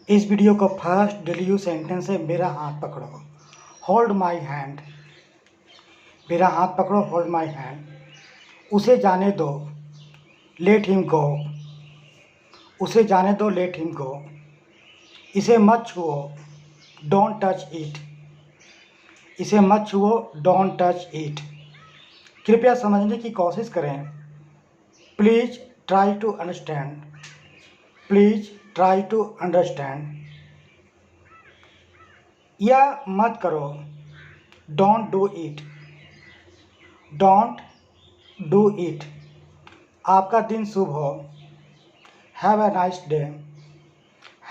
इस वीडियो का first daily use sentence है मेरा हाथ पकड़ो, होल्ड माई हैंड। मेरा हाथ पकड़ो, होल्ड माई हैंड। उसे जाने दो, लेट हिम गो। उसे जाने दो, लेट हिम गो। इसे मत छुओ, डोंट टच इट। इसे मत छुओ, डोंट टच इट। कृपया समझने की कोशिश करें, please try to understand. Please try to understand. यह मत करो, don't do it. Don't do it. आपका दिन शुभ हो, have a nice day.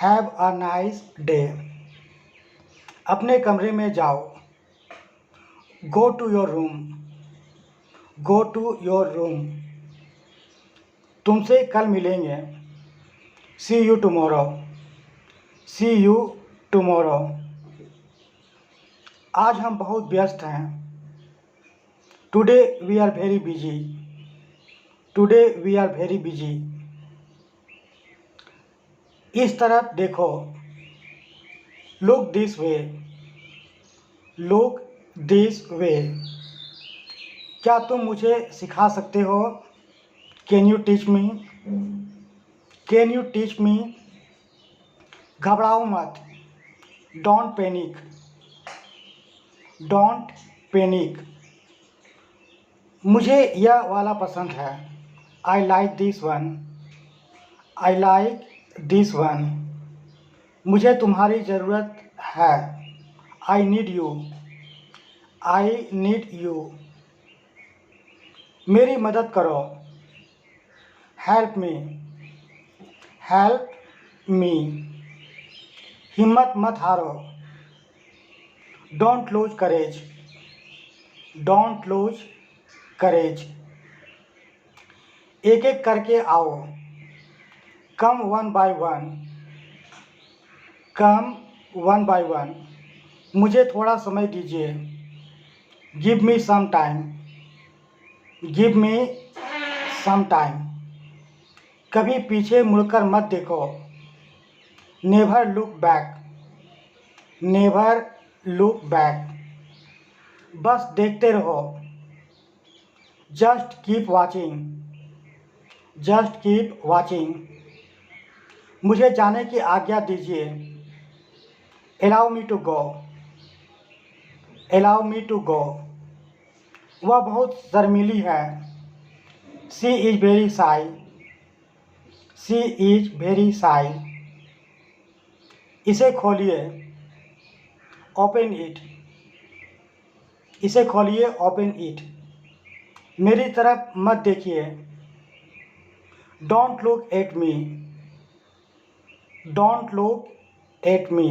Have a nice day. अपने कमरे में जाओ, go to your room. Go to your room. तुमसे कल मिलेंगे, see you tomorrow. See you tomorrow. आज हम बहुत व्यस्त हैं, today we are very busy. Today we are very busy. इस तरफ देखो, look this way. Look this way. क्या तुम मुझे सिखा सकते हो, can you teach me. Can you teach me. घबराओ मत, डोंट पैनिक। Don't panic. मुझे यह वाला पसंद है, I like this one. I like this one. मुझे तुम्हारी ज़रूरत है, I need you. I need you. मेरी मदद करो, हेल्प मी। Help me. हिम्मत मत हारो, don't lose courage. Don't lose courage. एक एक करके आओ, come one by one. Come one by one. मुझे थोड़ा समय दीजिए, give me some time. Give me some time. कभी पीछे मुड़कर मत देखो, never look back. Never look back. बस देखते रहो, just keep watching. Just keep watching. मुझे जाने की आज्ञा दीजिए, allow me to go. Allow me to go. वह बहुत शर्मीली है, she is very shy. She is very shy. इसे खोलिए, ओपन इट। इसे खोलिए, ओपन इट। मेरी तरफ मत देखिए, don't look at me. Don't look at me.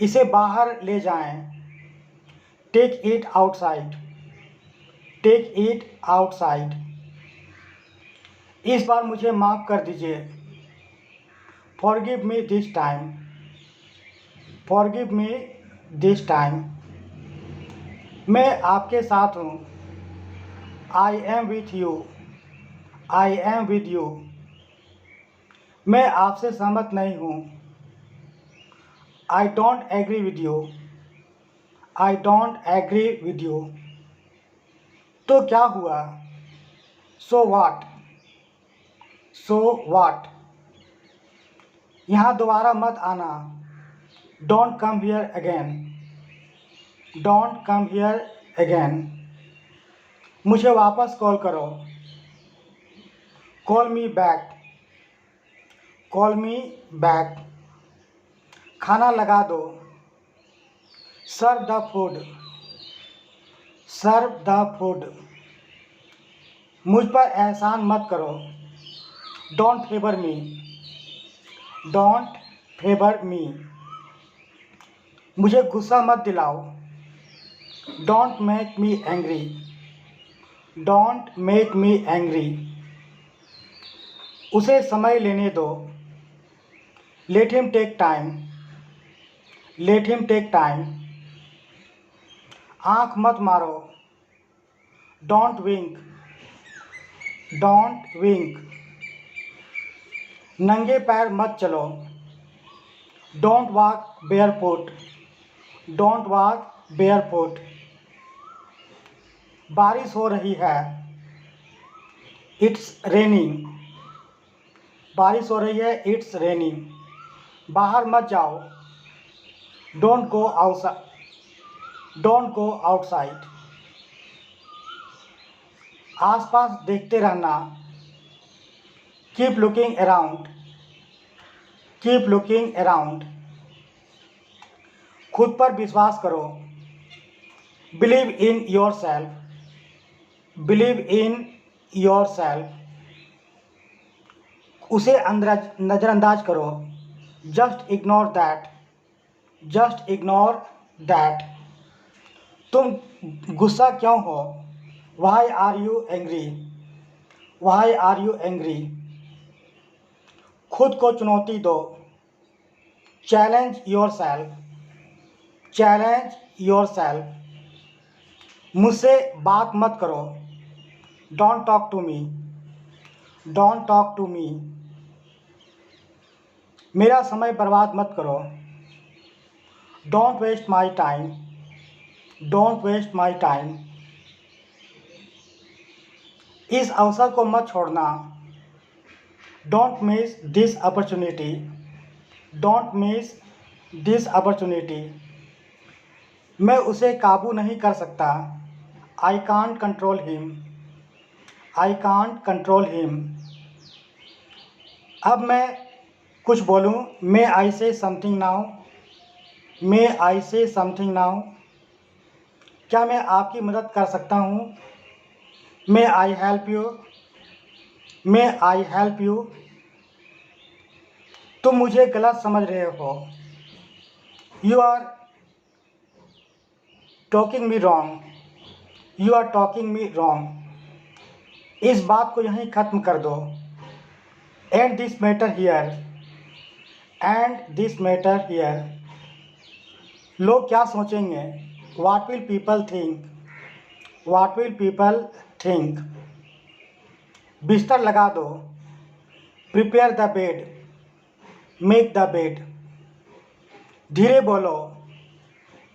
इसे बाहर ले जाएं, take it outside. Take it outside. इस बार मुझे माफ़ कर दीजिए, forgive me this time. Forgive me this time. मैं आपके साथ हूँ, I am with you. I am with you. मैं आपसे सहमत नहीं हूँ, I don't agree with you. I don't agree with you. तो क्या हुआ, सो वाट। सो वाट। यहाँ दोबारा मत आना, don't come here again. Don't come here again. मुझे वापस कॉल करो, call me back. Call me back. खाना लगा दो, serve the food. Serve the food. मुझ पर एहसान मत करो, don't favour me. Don't favour me. मुझे गुस्सा मत दिलाओ, don't make me angry. Don't make me angry. उसे समय लेने दो, let him take time. Let him take time. आँख मत मारो, डोंट विंक। Don't wink. नंगे पैर मत चलो, don't walk barefoot, don't walk barefoot. बारिश हो रही है, इट्स रेनिंग, बारिश हो रही है, इट्स रेनिंग। बाहर मत जाओ, don't go outside, don't go outside. आसपास देखते रहना, keep looking around, keep looking around. खुद पर विश्वास करो, believe in yourself, believe in yourself. उसे नज़रअंदाज करो, just ignore that, just ignore that. तुम गुस्सा क्यों हो, why are you angry, why are you angry. खुद को चुनौती दो, challenge yourself, challenge yourself. मुझसे बात मत करो, don't talk to me, don't talk to me. मेरा समय बर्बाद मत करो, don't waste my time, don't waste my time. इस अवसर को मत छोड़ना, don't miss this opportunity, don't miss this opportunity. मैं उसे काबू नहीं कर सकता, I can't control him, I can't control him. अब मैं कुछ बोलूं, मे आई से समथिंग नाउ, मे आई से समथिंग नाउ। क्या मैं आपकी मदद कर सकता हूं, may I help you, may I help you. तुम मुझे गलत समझ रहे हो, you are talking me wrong, you are talking me wrong. इस बात को यहीं ख़त्म कर दो, end this matter here, end this matter here. लोग क्या सोचेंगे, what will people think, what will people think. बिस्तर लगा दो, prepare the bed, make the bed. धीरे बोलो,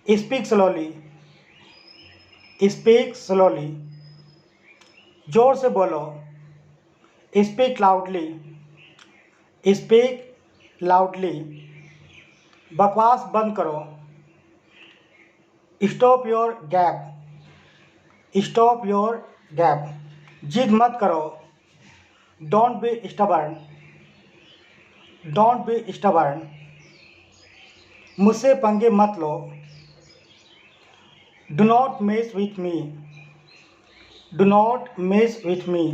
स्पीक स्लोली, स्पीक स्लोली। जोर से बोलो, स्पीक लाउडली, स्पीक लाउडली। बकवास बंद करो, stop your gap, stop your gap. जिद मत करो, don't be stubborn, don't be stubborn. मुझसे पंगे मत लो, do not mess with me, do not mess with me.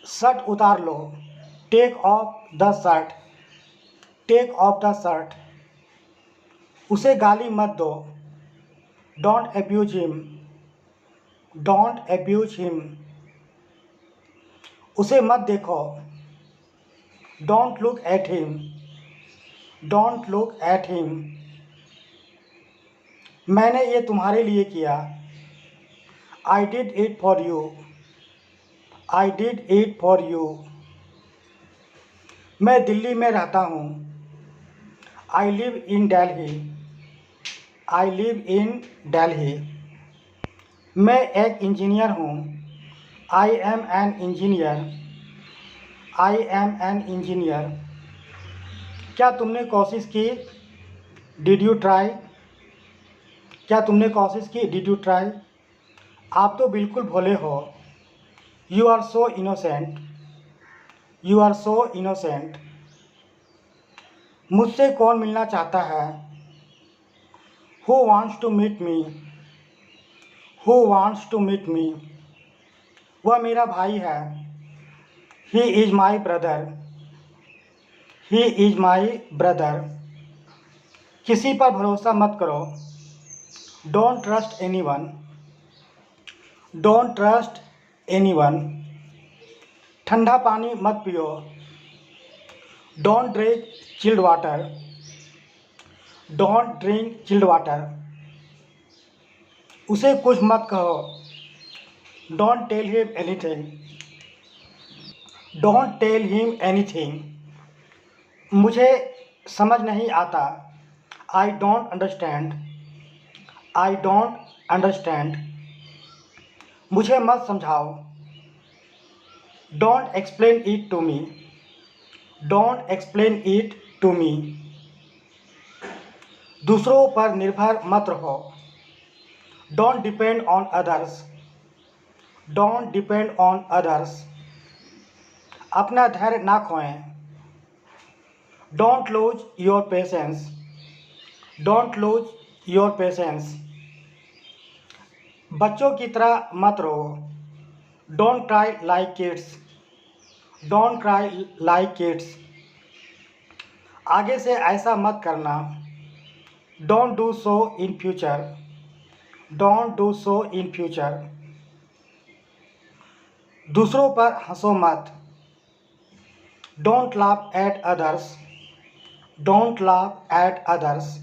Shirt उतार लो, take off the shirt, take off the shirt. उसे गाली मत दो, don't abuse him, don't abuse him. उसे मत देखो, don't look at him, don't look at him. मैंने ये तुम्हारे लिए किया, I did it for you, I did it for you. मैं दिल्ली में रहता हूँ, I live in Delhi, I live in Delhi. मैं एक इंजीनियर हूँ, I M an engineer, I am an engineer. क्या तुमने कोशिश की, डिड यू ट्राई, क्या तुमने कोशिश की, डिड यू ट्राई। आप तो बिल्कुल भोले हो, you are so innocent, you are so innocent. मुझसे कौन मिलना चाहता है, who wants to meet me, who wants to meet me. वह मेरा भाई है, he is my brother, he is my brother. किसी पर भरोसा मत करो, don't trust anyone, don't trust anyone. ठंडा पानी मत पियो, don't drink chilled water, don't drink chilled water. उसे कुछ मत कहो, don't tell him anything, don't tell him anything. मुझे समझ नहीं आता। I don't understand. I don't understand. मुझे मत समझाओ। Don't explain it to me. Don't explain it to me. दूसरों पर निर्भर मत रहो। Don't depend on others. Don't depend on others. अपना धैर्य ना खोएं। Don't lose your patience. Don't lose your patience. बच्चों की तरह मत रहो। Don't cry like kids. Don't cry like kids. आगे से ऐसा मत करना। Don't do so in future. Don't do so in future. दूसरों पर हंसो मत। Don't laugh at others. Don't laugh at others.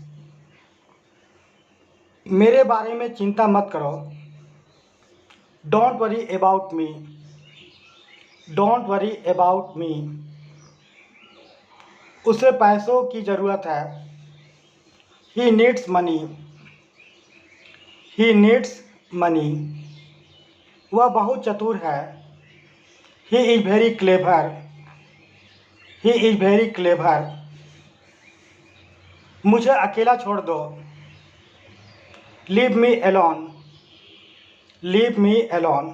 मेरे बारे में चिंता मत करो। Don't worry about me. Don't worry about me. उसे पैसों की ज़रूरत है। He needs money. He needs money. वह बहुत चतुर है। He is very clever. He is very clever. मुझे अकेला छोड़ दो। Leave me alone. Leave me Elon.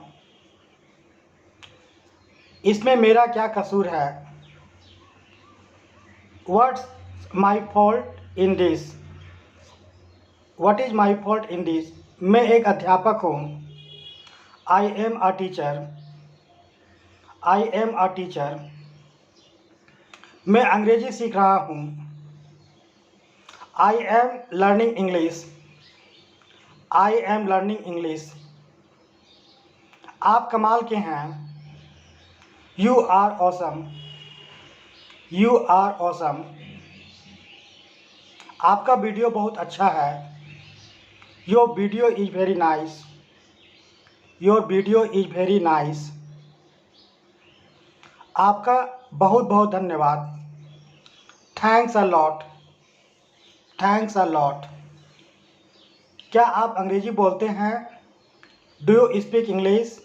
इसमें मेरा क्या कसूर है। What's my fault in this. What is my fault in this. मैं एक अध्यापक हूँ। I am a teacher. I am a teacher. मैं अंग्रेजी सीख रहा हूँ। I am learning English. I am learning English. आप कमाल के हैं। You are awesome. You are awesome. आपका वीडियो बहुत अच्छा है। Your video is very nice. Your video is very nice. आपका बहुत बहुत धन्यवाद। Thanks a lot. Thanks a lot. क्या आप अंग्रेजी बोलते हैं। Do you speak English.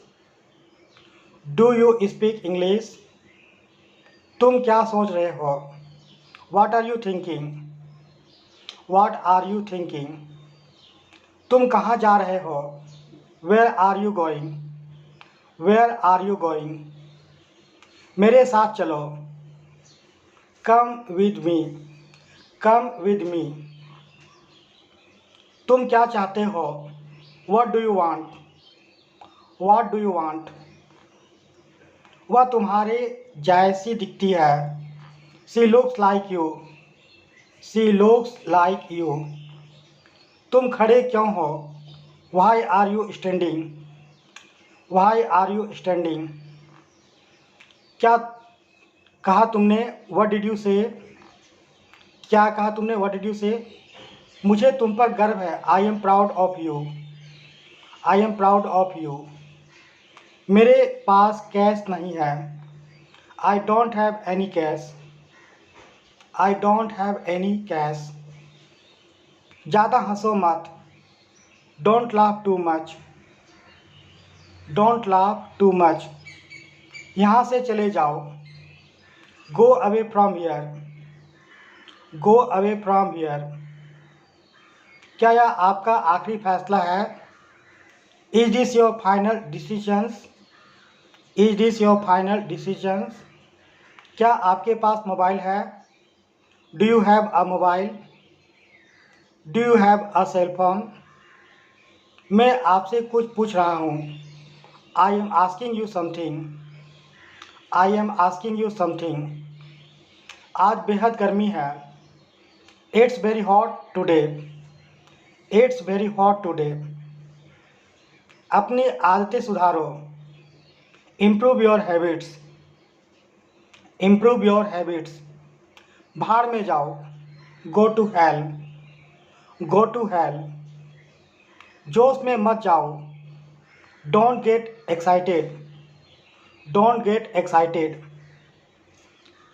Do you speak English. तुम क्या सोच रहे हो। What are you thinking. What are you thinking. तुम कहाँ जा रहे हो। Where are you going. Where are you going. मेरे साथ चलो। Come with me. Come with me. तुम क्या चाहते हो। What do you want. What do you want. वह तुम्हारे जैसी दिखती है। She looks like you. She looks like you. तुम खड़े क्यों हो। Why are you standing. Why are you standing. क्या कहा तुमने। व्हाट डिड यू से। क्या कहा तुमने। व्हाट डिड यू से। मुझे तुम पर गर्व है। I am proud of you. I am proud of you. मेरे पास कैश नहीं है। I don't have any cash. I don't have any cash. ज़्यादा हंसो मत। Don't laugh too much. Don't laugh too much. यहाँ से चले जाओ। Go away from here. Go away from here. क्या यह आपका आखिरी फैसला है। Is this your final decisions. Is this your final decisions. क्या आपके पास मोबाइल है। Do you have a mobile. Do you have a cell phone. मैं आपसे कुछ पूछ रहा हूँ। I am asking you something. I am asking you something. आज बेहद गर्मी है। It's very hot today. It's very hot today. अपनी आदतें सुधारो। Improve your habits. Improve your habits. भाड़ में जाओ। Go to hell. Go to hell. जोश में मत जाओ। Don't get excited. Don't get excited.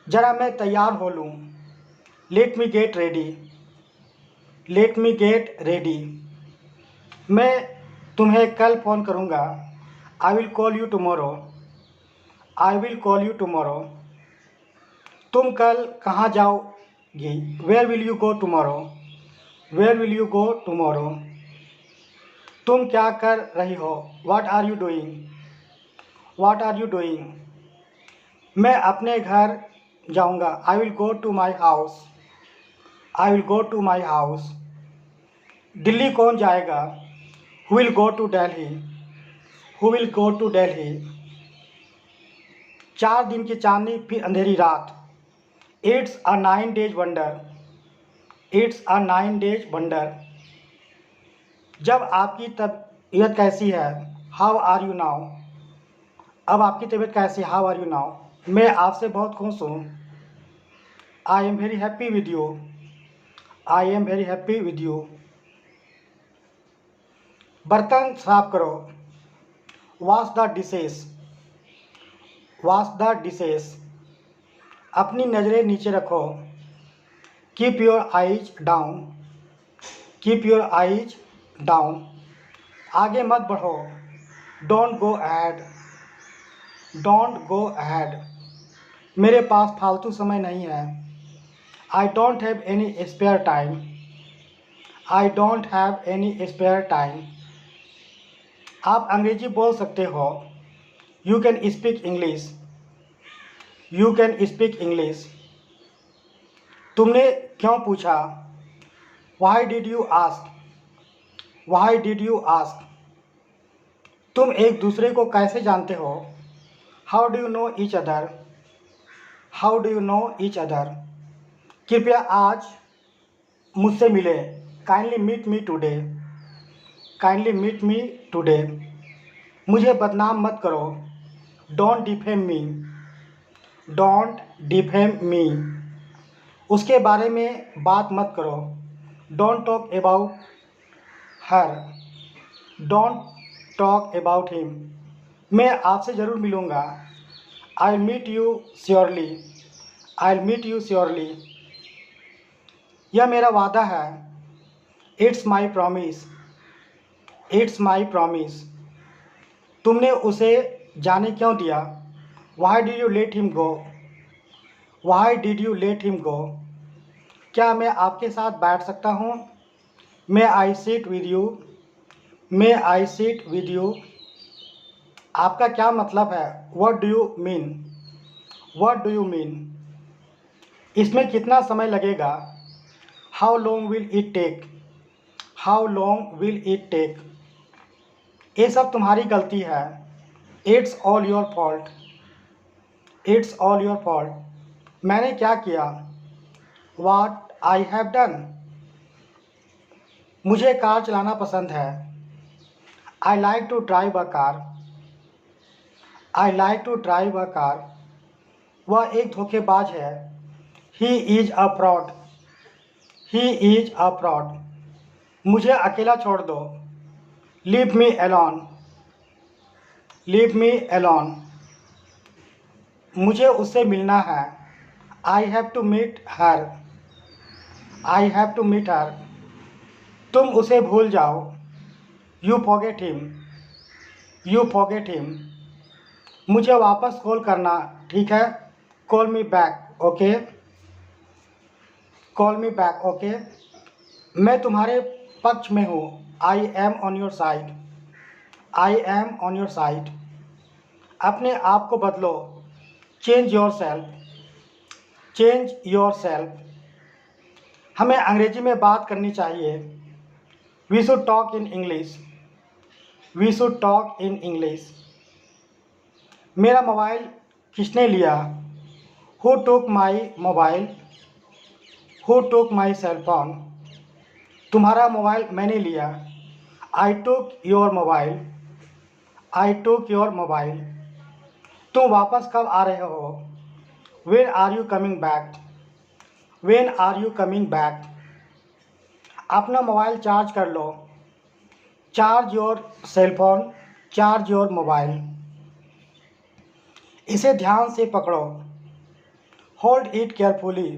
जरा मैं तैयार हो लूँ। Let me get ready, let me get ready. मैं तुम्हें कल फ़ोन करूँगा। I will call you tomorrow, I will call you tomorrow. तुम कल कहाँ जाओगी? Where will you go tomorrow, where will you go tomorrow. तुम क्या कर रही हो? What are you doing, what are you doing. मैं अपने घर जाऊँगा। I will go to my house, I will go to my house. Delhi कौन जाएगा? Who will go to Delhi, who will go to Delhi. 4 दिन की चांदनी फिर अंधेरी रात। It's a 9 days wonder, it's a 9 days wonder. जब आपकी तबीयत कैसी है? हाउ आर यू नाउ, अब आपकी तबीयत कैसी है? How are you now. मैं आपसे बहुत खुश हूँ। I am very happy with you, I am very happy with you. बर्तन साफ करो। Wash the dishes, wash the dishes. अपनी नज़रें नीचे रखो। Keep your eyes down, keep your eyes down. आगे मत बढ़ो। Don't go ahead, don't go ahead. मेरे पास फालतू समय नहीं है। I don't have any spare time, I don't have any spare time. आप अंग्रेजी बोल सकते हो। You can speak English, you can speak English. तुमने क्यों पूछा? Why did you ask, why did you ask. तुम एक दूसरे को कैसे जानते हो? How do you know each other, how do you know each other. कृपया आज मुझसे मिले। Kindly meet me today, kindly meet me today. मुझे बदनाम मत करो। Don't defame me, don't defame me. उसके बारे में बात मत करो। Don't talk about her, don't talk about him. मैं आपसे ज़रूर मिलूँगा। I will meet you surely, I will meet you surely. यह मेरा वादा है। It's my promise, it's my promise. तुमने उसे जाने क्यों दिया? Why did you let him go, why did you let him go. क्या मैं आपके साथ बैठ सकता हूँ? May I sit with you, may I sit with you. आपका क्या मतलब है? What do you mean, what do you mean. इसमें कितना समय लगेगा? How long will it take, how long will it take. ये सब तुम्हारी गलती है। It's all your fault, it's all your fault. मैंने क्या किया? What I have done. मुझे कार चलाना पसंद है। I like to drive a car, I like to drive a car. वह एक धोखेबाज है। He is a fraud, he is a fraud. मुझे अकेला छोड़ दो। Leave me alone, leave me alone. मुझे उससे मिलना है। I have to meet her, I have to meet her. तुम उसे भूल जाओ। You forget him, you forget him. मुझे वापस कॉल करना, ठीक है? Call me back, okay, call me back, okay. मैं तुम्हारे पक्ष में हूँ। I am on your side, I am on your side. अपने आप को बदलो। Change yourself, change yourself. हमें अंग्रेजी में बात करनी चाहिए। We should talk in English, we should talk in English. मेरा मोबाइल किसने लिया? Who took my mobile, who took my cell phone. तुम्हारा मोबाइल मैंने लिया। I took your mobile, I took your mobile. तुम वापस कब आ रहे हो? When are you coming back, when are you coming back. अपना मोबाइल चार्ज कर लो। Charge your cell phone, charge your mobile. इसे ध्यान से पकड़ो। Hold it carefully,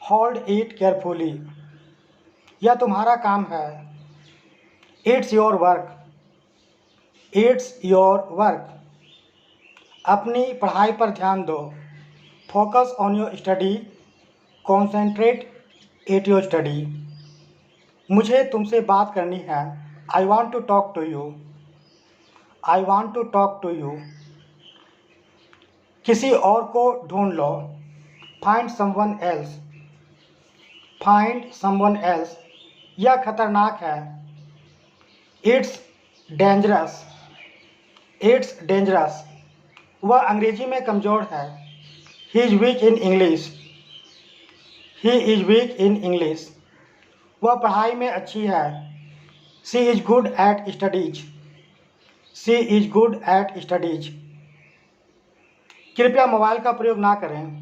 hold it carefully, यह तुम्हारा काम है। It's your work, it's your work, अपनी पढ़ाई पर ध्यान दो। Focus on your study, concentrate at your study, मुझे तुमसे बात करनी है। I want to talk to you, I want to talk to you, किसी और को ढूंढ लो। Find someone else, find someone else, यह खतरनाक है। इट्स डेंजरस, इट्स डेंजरस, वह अंग्रेजी में कमज़ोर है। He is weak in English, he is weak in English, वह पढ़ाई में अच्छी है। She is good at studies, she is good at studies, कृपया मोबाइल का प्रयोग ना करें।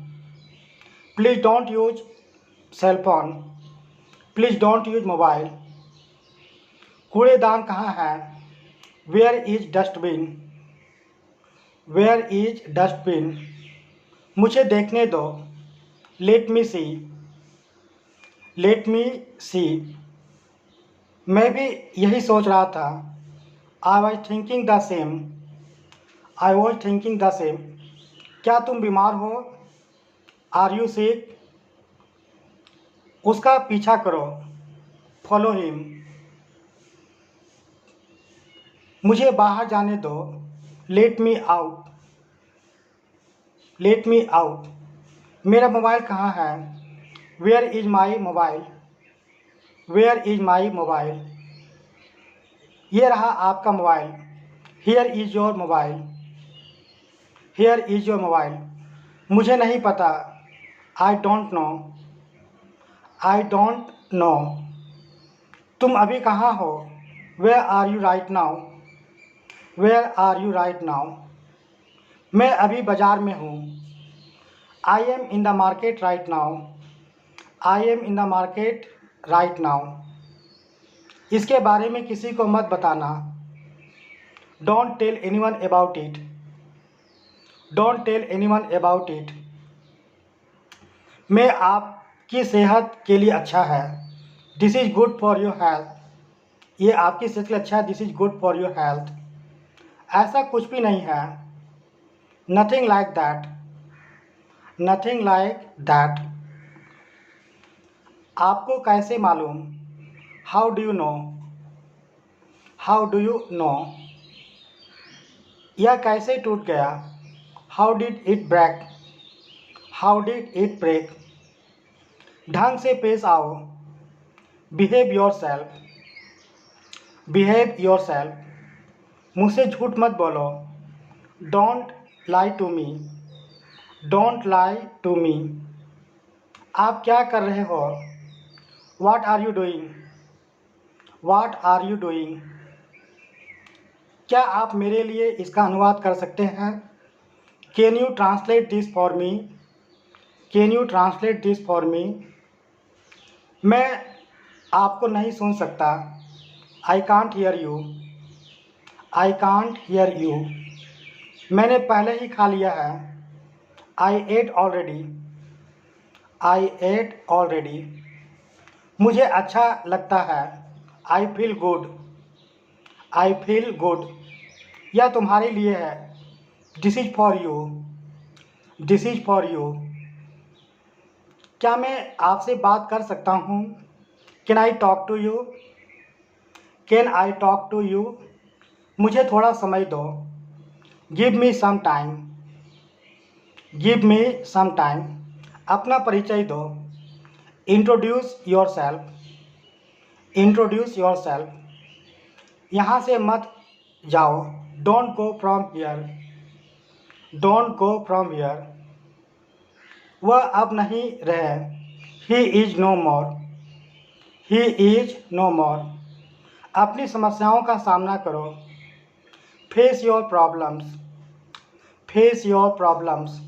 Please don't use cell phone, please don't use mobile, कूड़ेदान कहाँ है। Where is dustbin, where is dustbin, मुझे देखने दो। लेट मी सी, लेट मी सी, मैं भी यही सोच रहा था। I was thinking the same, I was thinking the same, क्या तुम बीमार हो। आर यू सिक, उसका पीछा करो। फॉलो हिम, मुझे बाहर जाने दो। Let me out, let me out, मेरा मोबाइल कहाँ है। Where is my mobile, where is my mobile, ये रहा आपका mobile. Here is your mobile, here is your mobile, मुझे नहीं पता। I don't know, I don't know, तुम अभी कहाँ हो। Where are you right now, where are you right now, मैं अभी बाज़ार में हूँ। I am in the market right now, I am in the market right now, इसके बारे में किसी को मत बताना। Don't tell anyone about it, don't tell anyone about it, मैं आपकी सेहत के लिए अच्छा है। This is good for your health, ये आपकी सेहत के लिए अच्छा है। This is good for your health, ऐसा कुछ भी नहीं है। Nothing like that, nothing like that, आपको कैसे मालूम। How do you know, how do you no, यह कैसे टूट गया। How did it break, how did it break, ढंग से पेश आओ। Behave yourself, behave yourself, मुझसे झूठ मत बोलो। Don't lie to me, don't lie to me, आप क्या कर रहे हो। What are you doing, what are you doing, क्या आप मेरे लिए इसका अनुवाद कर सकते हैं। Can you translate this for me, can you translate this for me, मैं आपको नहीं सुन सकता। I can't hear you, I can't hear you, मैंने पहले ही खा लिया है। I ate already, I ate already, मुझे अच्छा लगता है। I feel good, I feel good, यह तुम्हारे लिए है। This is for you, this is for you, क्या मैं आपसे बात कर सकता हूँ। Can I talk to you, can I talk to you, मुझे थोड़ा समय दो। Give me some time, give me some time, अपना परिचय दो। Introduce yourself, introduce yourself, यहाँ से मत जाओ। Don't go from here, don't go from here, वह अब नहीं रहे। He is no more, he is no more, अपनी समस्याओं का सामना करो। Face your problems, face your problems,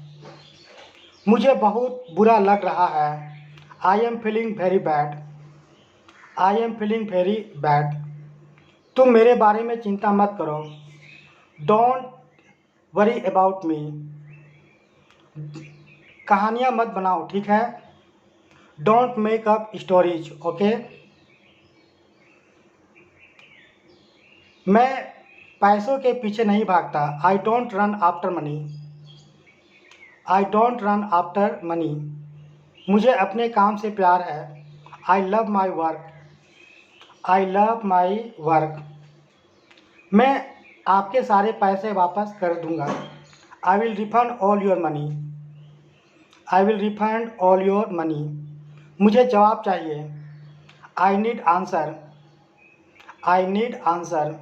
मुझे बहुत बुरा लग रहा है। I am feeling very bad, I am feeling very bad, तुम मेरे बारे में चिंता मत करो। डोंट वरी अबाउट मी, कहानियाँ मत बनाओ, ठीक है। Don't make up stories, okay. मैं पैसों के पीछे नहीं भागता। I don't run after money. I don't run after money. मुझे अपने काम से प्यार है। I love my work. I love my work. मैं आपके सारे पैसे वापस कर दूंगा। I will refund all your money. I will refund all your money. मुझे जवाब चाहिए। I need answer. I need answer.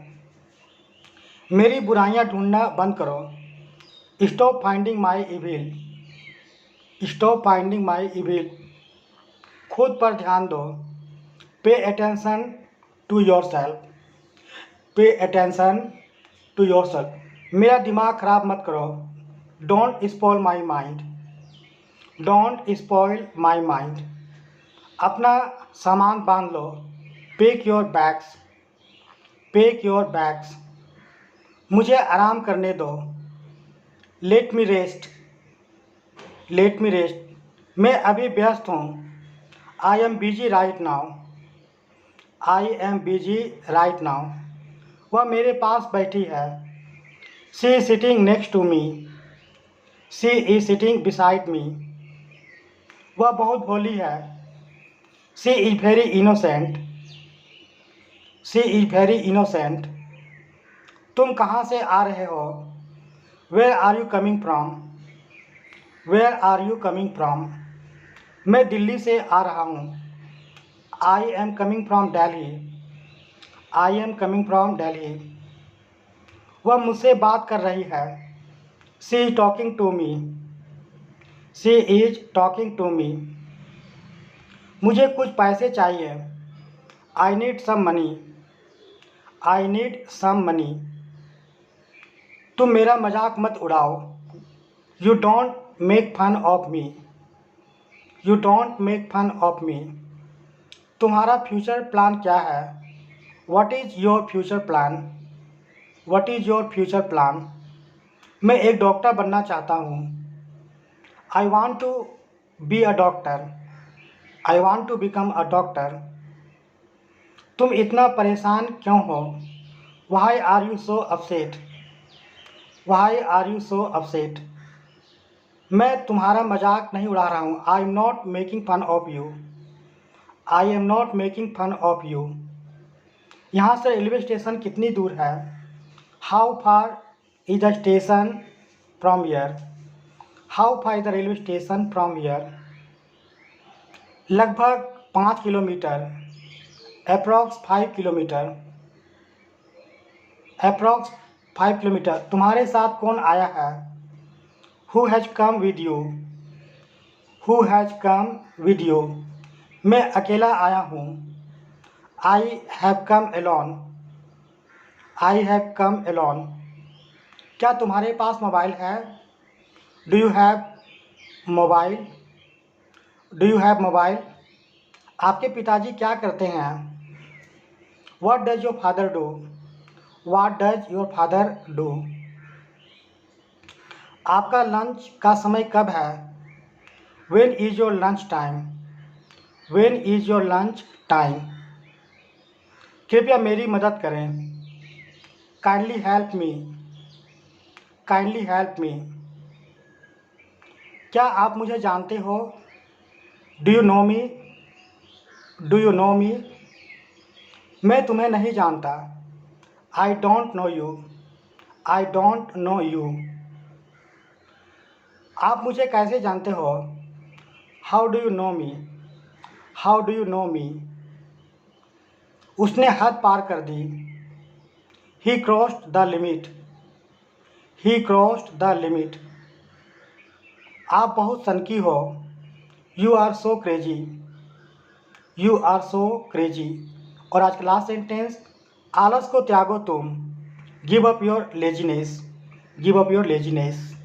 मेरी बुराइयां ढूंढना बंद करो। Stop finding my evil. Stop finding my evil. खुद पर ध्यान दो। Pay attention to yourself. Pay attention to yourself. मेरा दिमाग खराब मत करो। Don't spoil my mind. Don't spoil my mind. अपना सामान बांध लो। Pack your bags. Pack your bags. मुझे आराम करने दो। Let me rest. Let me rest. मैं अभी व्यस्त हूँ। I am busy right now. I am busy right now. वह मेरे पास बैठी है। She is sitting next to me. She is sitting beside me. वह बहुत भोली है। She is very innocent. She is very innocent. तुम कहाँ से आ रहे हो? Where are you coming from? Where are you coming from? मैं दिल्ली से आ रहा हूँ। I am coming from Delhi. I am coming from Delhi. वह मुझसे बात कर रही है। She is talking to me. She is talking to me. मुझे कुछ पैसे चाहिए। I need some money. I need some money. तुम मेरा मजाक मत उड़ाओ। You don't make fun of me. You don't make fun of me. तुम्हारा फ्यूचर प्लान क्या है? What is your future plan? What is your future plan? मैं एक डॉक्टर बनना चाहता हूँ। I want to be a doctor. I want to become a doctor. तुम इतना परेशान क्यों हो? Why are you so upset? Why are you so upset? मैं तुम्हारा मजाक नहीं उड़ा रहा हूँ। I am not making fun of you. I am not making fun of you. यहाँ से रेलवे स्टेशन कितनी दूर है? How far is the station from here? How far is the railway station from here? लगभग 5 kilometre. Approx 5 kilometre. Approx 5 kilometre. तुम्हारे साथ कौन आया है? Who has come with you? Who has come with you? मैं अकेला आया हूँ। I have come alone. I have come alone. क्या तुम्हारे पास मोबाइल है? Do you have mobile? Do you have mobile? आपके पिताजी क्या करते हैं? What does your father do? What does your father do? आपका लंच का समय कब है? When is your lunch time? When is your lunch time? कृपया मेरी मदद करें। Kindly help me. Kindly help me. क्या आप मुझे जानते हो? Do you know me? Do you know me? मैं तुम्हें नहीं जानता। I don't know you. I don't know you. आप मुझे कैसे जानते हो? How do you know me? How do you know me? उसने हद पार कर दी। He crossed the limit. He crossed the limit. आप बहुत सनकी हो। You are so crazy. You are so crazy. और आज का लास्ट सेंटेंस, आलस को त्यागो तुम। Give up your laziness. Give up your laziness.